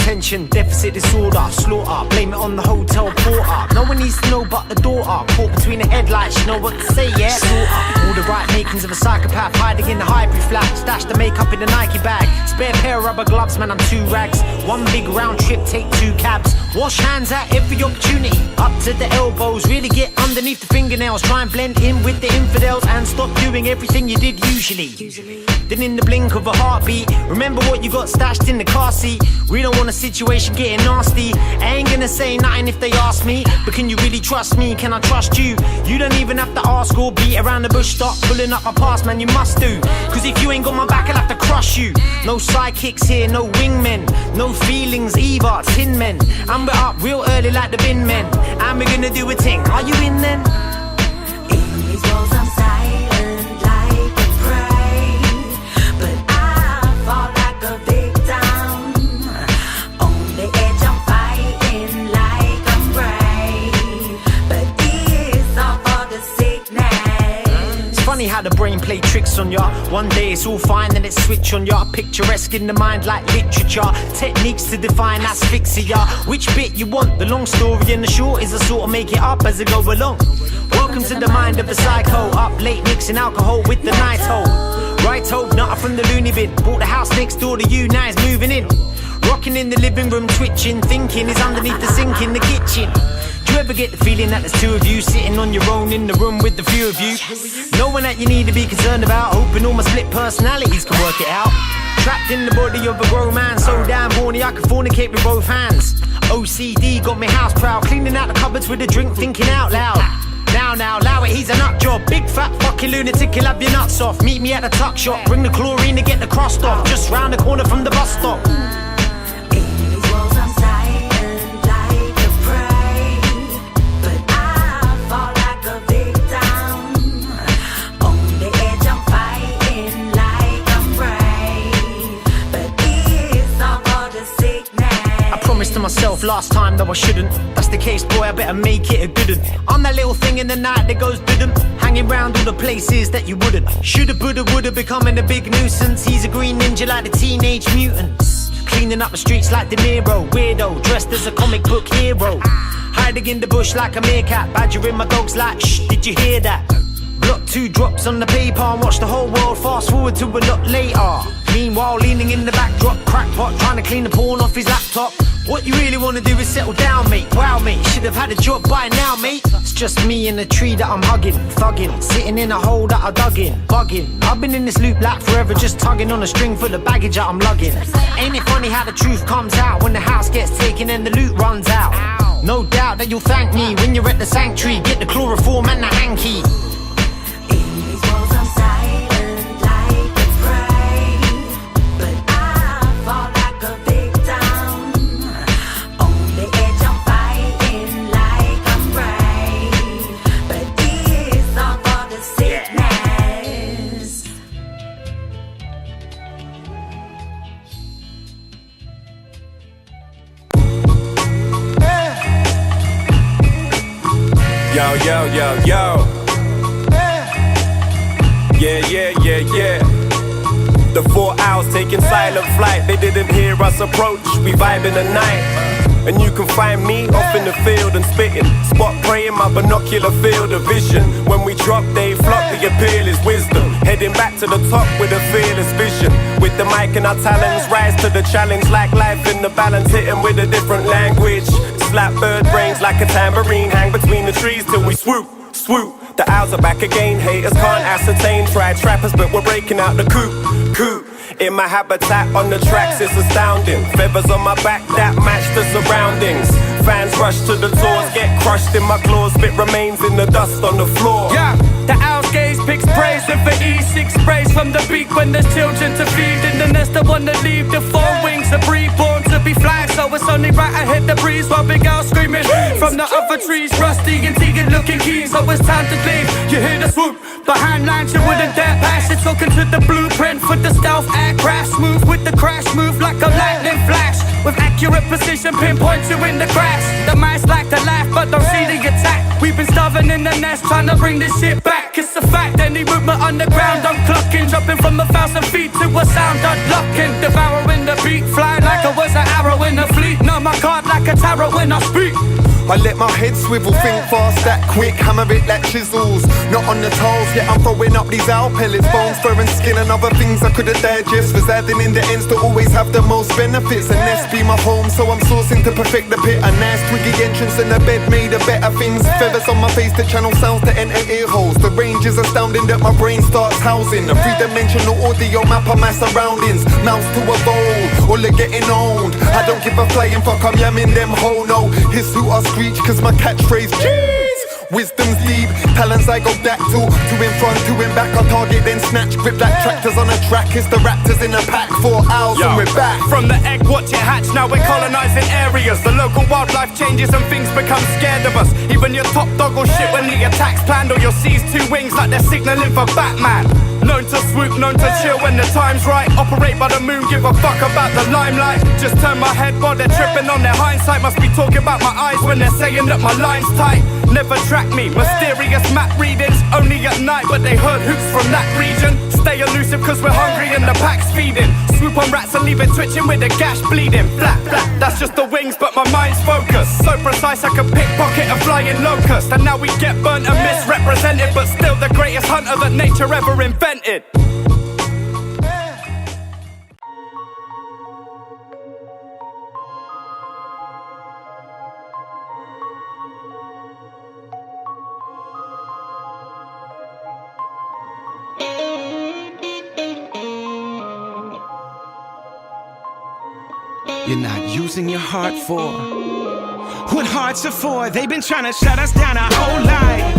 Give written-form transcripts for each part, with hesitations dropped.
attention, deficit disorder, slaughter, blame it on the hotel porter. No one needs to know but the daughter, caught between the headlights, you know what to say, yeah? Slaughter, all the right makings of a psychopath, hiding in the hybrid flat, stash the makeup in the Nike bag, spare pair of rubber gloves, man I'm 2 rags, one big round trip, take 2 cabs, wash hands at every opportunity, up to the elbows, really get underneath the fingernails, try and blend in with the infidels, and stop doing everything you did usually. Then in the blink of a heartbeat, remember what you got stashed in the car seat. We don't want a situation getting nasty. I ain't gonna say nothing if they ask me, but can you really trust me? Can I trust you? You don't even have to ask or beat around the bush. Start pulling up my past, man, you must do. Cause if you ain't got my back, I'll have to crush you. No sidekicks here, no wingmen, no feelings either, tin men. And we're up real early like the bin men, and we're gonna do a ting. Are you in then? In these walls I'm silent like a prey, but I fall like a victim. On the edge I'm fighting like I'm brave, but it's all for the sickness. It's funny how the brain play tricks on ya. One day it's all fine, then it's switch on ya. Picturesque in the mind like literature, techniques to define asphyxia. Which bit you want? The long story and the short is I sort of make it up as I go along. Welcome to the mind of a psycho, up late mixing alcohol with the night-ho. Right-ho, nutter from the loony bin, bought the house next door to you, now it's moving in. Rocking in the living room, twitching, thinking is underneath the sink in the kitchen. Do you ever get the feeling that there's 2 of you sitting on your own in the room with the few of you? No one that you need to be concerned about, hoping all my split personalities can work it out. Trapped in the body of a grown man, so damn horny I can fornicate with both hands. OCD got me house proud, cleaning out the cupboards with a drink, thinking out loud. Now, allow it, he's a nut job. Big fat fucking lunatic, he'll have your nuts off. Meet me at the tuck shop, bring the chlorine to get the crust off. Just round the corner from the bus stop. In these walls I'm silent like a prey, but I fall like a victim. On the edge I'm fighting like I'm brave, but it's all for the sickness. I promised to myself last time though I shouldn't. That's the case, boy, I better make it a good one. I'm that little thing in the night that goes bidden, hanging round all the places that you wouldn't. Shoulda, woulda, woulda, becoming a big nuisance. He's a green ninja like the Teenage Mutants, cleaning up the streets like De Niro. Weirdo, dressed as a comic book hero, hiding in the bush like a meerkat, badgering my dogs like, shh, did you hear that? Block 2 drops on the paper and watch the whole world fast forward to a lot later. Meanwhile, leaning in the backdrop, crackpot trying to clean the porn off his laptop. What you really wanna do is settle down, mate. Wow, mate, should have had a job by now, mate. It's just me in a tree that I'm hugging, thugging, sitting in a hole that I dug in, bugging. I've been in this loop like forever, just tugging on a string full of baggage that I'm lugging. Ain't it funny how the truth comes out when the house gets taken and the loot runs out? No doubt that you'll thank me when you're at the sanctuary. Get the chloroform and the hanky. In these walls I'm silent like a prey, but I fall like a victim. On the edge I'm fighting like I'm brave, but it's all for the sickness. Yo. Yeah. The 4 hours taking silent flight, they didn't hear us approach, we vibing the night. And you can find me off in the field and spitting, spot praying my binocular field of vision. When we drop, they flock, the appeal is wisdom. Heading back to the top with a fearless vision. With the mic and our talents, rise to the challenge like life in the balance, hitting with a different language. Slap bird brains like a tambourine, hang between the trees till we swoop. The owls are back again, haters can't ascertain. Tried trappers but we're breaking out the coop. In my habitat on the tracks it's astounding. Feathers on my back that match the surroundings. Fans rush to the doors, get crushed in my claws. Spit remains in the dust on the floor. Yeah, the owl's gaze picks praise with the E6 sprays from the beak when there's children to feed. In the nest I wanna leave the 4 wings to breathe, born to be flying. So it's only right I hit the breeze while big owl screaming from the other trees. Rusty and Tegan looking keen, so it's time to leave. You hear the swoop behind lines, you wouldn't dare pass. You're talking to the blueprint for the stealth aircraft. Smooth with the crash, move like a lightning flash. With accurate precision, pinpoint you in the grass. The mice like to laugh, but don't see the attack. We've been starving in the nest, trying to bring this shit back. It's a fact, any movement on the ground, I'm clocking. Dropping from 1,000 feet to a sound unlocking. Devouring the beat, flying like I was an arrow in a fleet. like a tarot when I speak. I let my head swivel, think fast, that quick, hammer it like chisels. Not on the toes, yet I'm throwing up these owl pellets, bones, fur and skin and other things I couldn't digest. Residing in the ends to always have the most benefits. And nest be my home, so I'm sourcing to perfect the pit. A nice twiggy entrance and the bed made of better things. Feathers on my face to channel sounds to enter ear holes. The range is astounding that my brain starts housing. A three-dimensional audio map of my surroundings. Mouths to evolve, all are getting owned. I don't give a flying fuck, I'm yamming them ho no. His who I screech cause my catchphrase cheese. Wisdom's deep, talents I go back to in front, to in back, I target then snatch. Grip like tractors on a track, it's the raptors in a pack. 4 hours and we're back. From the egg, watch it hatch, now we're colonizing areas. The local wildlife changes and things become scared of us. Even your top dog will shit when the attack's planned. Or you'll seize 2 wings like they're signaling for Batman. Known to swoop, known to chill when the time's right. Operate by the moon, give a fuck about the limelight. Just turn my head while they're tripping on their hindsight. Must be talking about my eyes when they're saying that my line's tight. Never track me, mysterious map readings. Only at night, but they heard hoops from that region. Stay elusive cause we're hungry and the pack's feeding. Swoop on rats and leave it twitching with the gash bleeding. Flap, flap, that's just the wings, but my mind's focused. So precise I could pickpocket a flying locust. And now we get burnt and misrepresented, but still the greatest hunter that nature ever invented. You're not using your heart for what hearts are for. They've been trying to shut us down our whole life.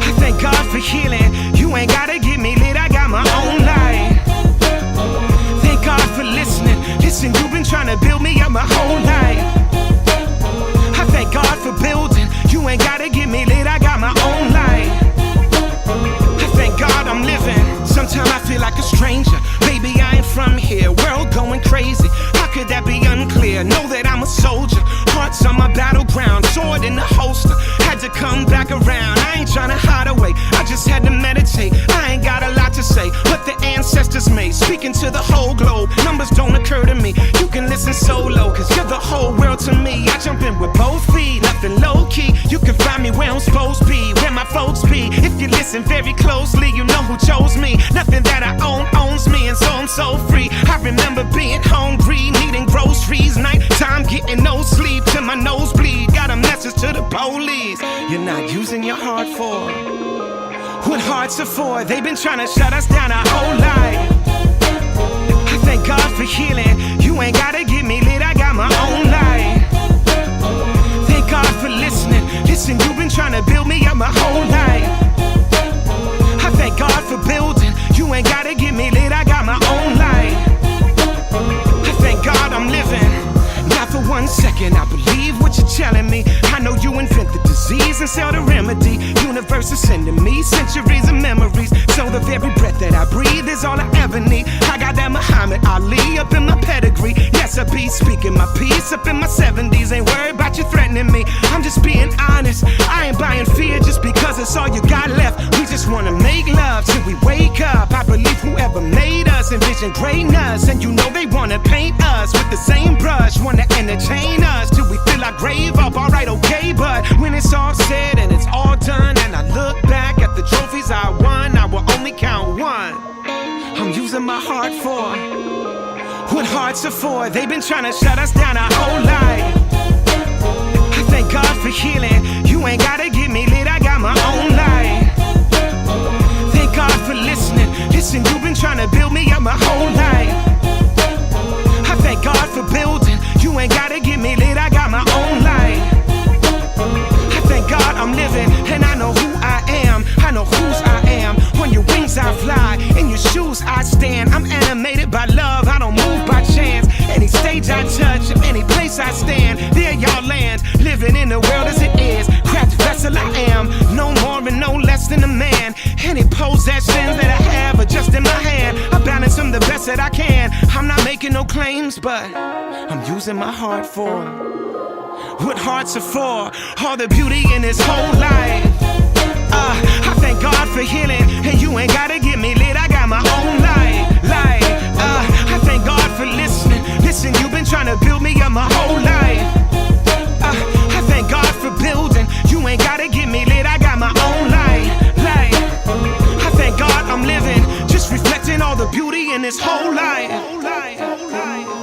I thank God for healing. You ain't gotta get me lit, I got my own life. Thank God for listening. Listen, you've been trying to build me up my whole life. I thank God for building. You ain't gotta get me lit, I got my own life. I thank God I'm living. Sometimes I feel like a stranger. Baby, I ain't from here. World going crazy. How could that be unclear? Know that I'm a soldier. Hearts on my battleground. Sword in the holster. Had to come back around. I ain't trying to hide away. I just had to meditate. I ain't got a lot to say. What the ancestors made. Speaking to the whole globe. Numbers don't occur to me. You can listen solo. Cause you're the whole world to me. I jump in with both feet. Nothing low key. You can find me where I'm supposed to be. Where my folks be. If you listen very closely, you know who chose me. Nothing that I own owns me, and so I'm so free. I remember being hungry, needing groceries. Nighttime getting no sleep till my nose bleed. Got a message to the police. You're not using your heart for what hearts are for. They've been trying to shut us down our whole life. I thank God for healing. You ain't gotta get me lit, I got my own life. Thank God for listening. Listen, you've been trying to build me up my whole life. I thank God for building. You ain't gotta get me lit, I got my own life. I thank God I'm living. Not for 1 second, I believe what you're telling me. I know you invent the disease and sell the remedy. Universe is sending me centuries of memories. So the very breath that I breathe is all I ever need. I got that Muhammad Ali up in my pedigree. Yes, I be speaking my peace up in my 70s. Ain't worried about you threatening me. I'm just being honest. I ain't buying fear just because it's all you got left. We just wanna make love till we wake up. I believe whoever made us envisioned greatness. And you know they wanna paint us with the same brush. Wanna entertain us till we fill our grave up. Alright, okay, but when it's all said and it's all done, and I look back at the trophies I won, I will only count one. I'm using my heart for what hearts are for. They've been trying to shut us down our whole life. I thank God for healing. You ain't gotta get me lit, I got my own life. Thank God for listening. Listen, you've been trying to build me up my whole life. I thank God for building. You ain't gotta get me lit, I got my own life. I thank God I'm living, and I know who I am. I know whose I am. On your wings I fly, in your shoes I stand. I'm animated by love, I don't move by chance. Any stage I touch, any place I stand, there y'all land. Living in the world as it is, craft vessel I am. No more and no less than a man. Any possessions that I have are just in my hand. I balance them the best that I can. I'm not making no claims, but I'm using my heart for what hearts are for. All the beauty in this whole life. I thank God for healing. And you ain't gotta get me lit, I got my own life. I thank God for listening. Listen, you've been trying to build me up my whole life. this whole life.